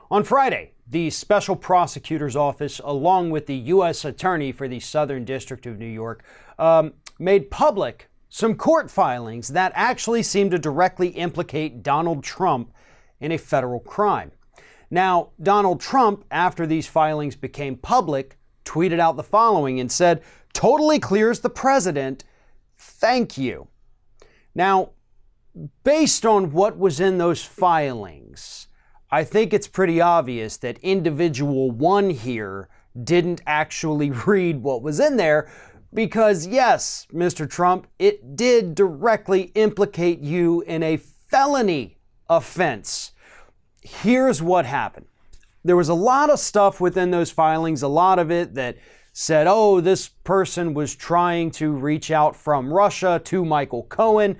On Friday, the Special Prosecutor's Office, along with the U.S. Attorney for the Southern District of New York, made public some court filings that actually seem to directly implicate Donald Trump in a federal crime. Now, Donald Trump, after these filings became public, tweeted out the following and said, "Totally clears the president. Thank you." Now, based on what was in those filings, I think it's pretty obvious that individual one here didn't actually read what was in there because, yes, Mr. Trump, it did directly implicate you in a felony offense. Here's what happened. There was a lot of stuff within those filings, a lot of it that said, oh, this person was trying to reach out from Russia to Michael Cohen.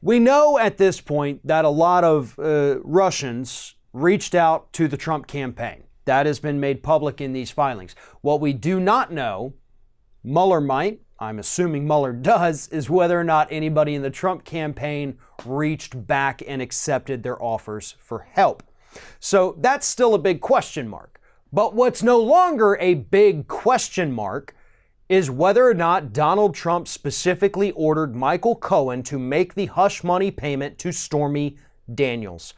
We know at this point that a lot of Russians reached out to the Trump campaign. That has been made public in these filings. What we do not know, Mueller might, I'm assuming Mueller does, is whether or not anybody in the Trump campaign reached back and accepted their offers for help. So that's still a big question mark. But what's no longer a big question mark is whether or not Donald Trump specifically ordered Michael Cohen to make the hush money payment to Stormy Daniels.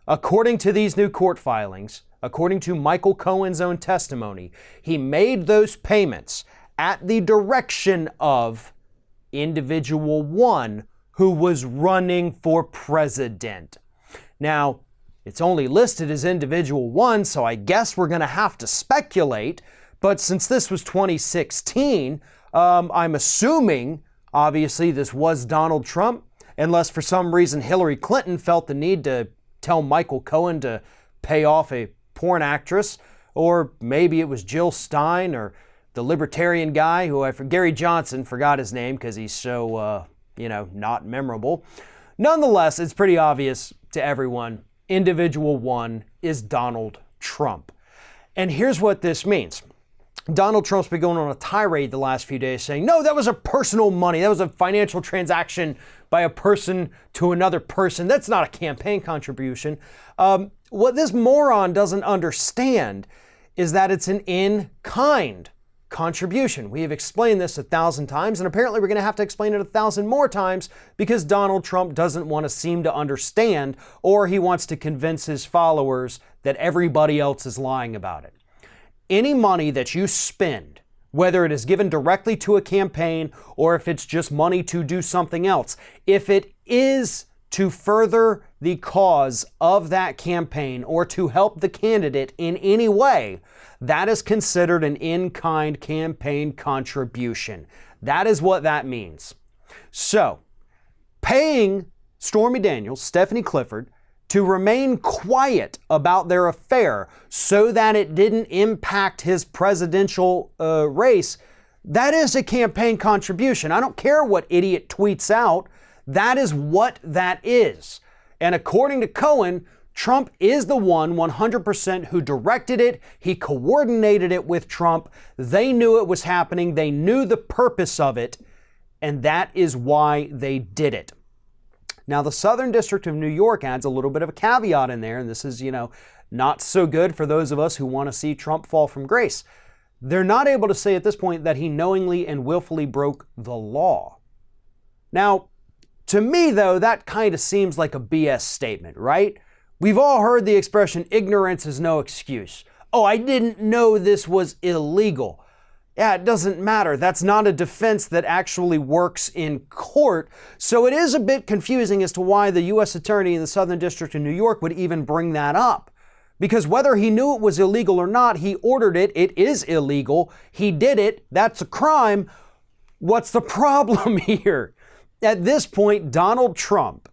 According to these new court filings, according to Michael Cohen's own testimony, he made those payments at the direction of individual one who was running for president. Now, it's only listed as individual one, so I guess we're going to have to speculate. But since this was 2016, I'm assuming, obviously, this was Donald Trump, unless for some reason Hillary Clinton felt the need to tell Michael Cohen to pay off a porn actress, or maybe it was Jill Stein or the libertarian guy who Gary Johnson, forgot his name because he's so, not memorable. Nonetheless, it's pretty obvious to everyone, individual one is Donald Trump. And here's what this means. Donald Trump's been going on a tirade the last few days saying, no, that was a personal money. That was a financial transaction by a person to another person. That's not a campaign contribution. What this moron doesn't understand is that it's an in-kind contribution. We have explained this 1,000 times, and apparently we're going to have to explain it 1,000 more times because Donald Trump doesn't want to seem to understand, or he wants to convince his followers that everybody else is lying about it. Any money that you spend, whether it is given directly to a campaign or if it's just money to do something else, if it is to further the cause of that campaign or to help the candidate in any way, that is considered an in-kind campaign contribution. That is what that means. So, paying Stormy Daniels, Stephanie Clifford, to remain quiet about their affair so that it didn't impact his presidential race, that is a campaign contribution. I don't care what idiot tweets out. That is what that is. And according to Cohen, Trump is the one 100% who directed it. He coordinated it with Trump. They knew it was happening. They knew the purpose of it. And that is why they did it. Now, the Southern District of New York adds a little bit of a caveat in there, and this is, not so good for those of us who want to see Trump fall from grace. They're not able to say at this point that he knowingly and willfully broke the law. Now, to me, though, that kind of seems like a BS statement, right? We've all heard the expression, ignorance is no excuse. Oh, I didn't know this was illegal. Yeah, it doesn't matter. That's not a defense that actually works in court. So it is a bit confusing as to why the U.S. Attorney in the Southern District of New York would even bring that up. Because whether he knew it was illegal or not, he ordered it. It is illegal. He did it. That's a crime. What's the problem here? At this point, Donald Trump,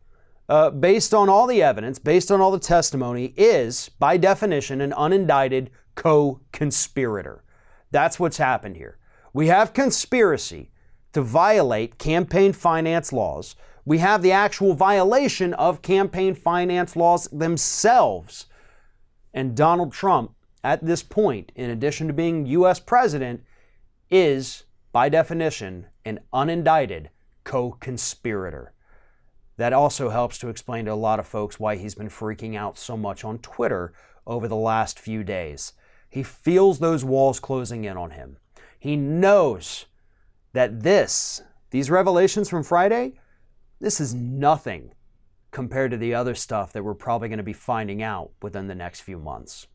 based on all the evidence, based on all the testimony, is, by definition, an unindicted co-conspirator. That's what's happened here. We have conspiracy to violate campaign finance laws. We have the actual violation of campaign finance laws themselves. And Donald Trump, at this point, in addition to being U.S. president, is, by definition, an unindicted co-conspirator. That also helps to explain to a lot of folks why he's been freaking out so much on Twitter over the last few days. He feels those walls closing in on him. He knows that these revelations from Friday, this is nothing compared to the other stuff that we're probably going to be finding out within the next few months.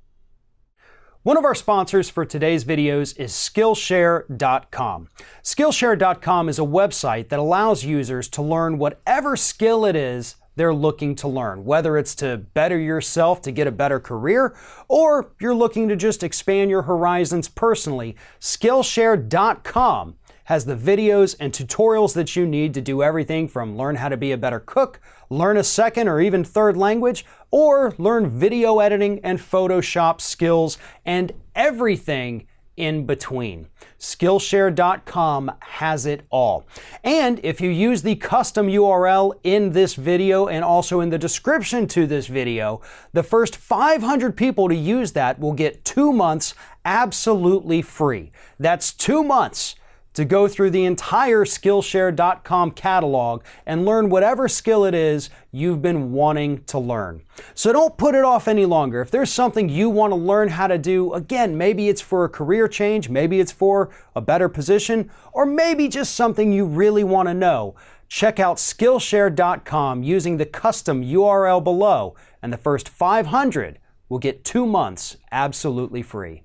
One of our sponsors for today's videos is Skillshare.com. Skillshare.com is a website that allows users to learn whatever skill it is they're looking to learn, whether it's to better yourself to get a better career, or you're looking to just expand your horizons personally. Skillshare.com has the videos and tutorials that you need to do everything from learn how to be a better cook, learn a second or even third language, or learn video editing and Photoshop skills, and everything in between. Skillshare.com has it all. And if you use the custom URL in this video and also in the description to this video, the first 500 people to use that will get 2 months absolutely free. That's 2 months to go through the entire Skillshare.com catalog and learn whatever skill it is you've been wanting to learn. So don't put it off any longer. If there's something you want to learn how to do, again, maybe it's for a career change, maybe it's for a better position, or maybe just something you really want to know, check out Skillshare.com using the custom URL below, and the first 500 will get 2 months absolutely free.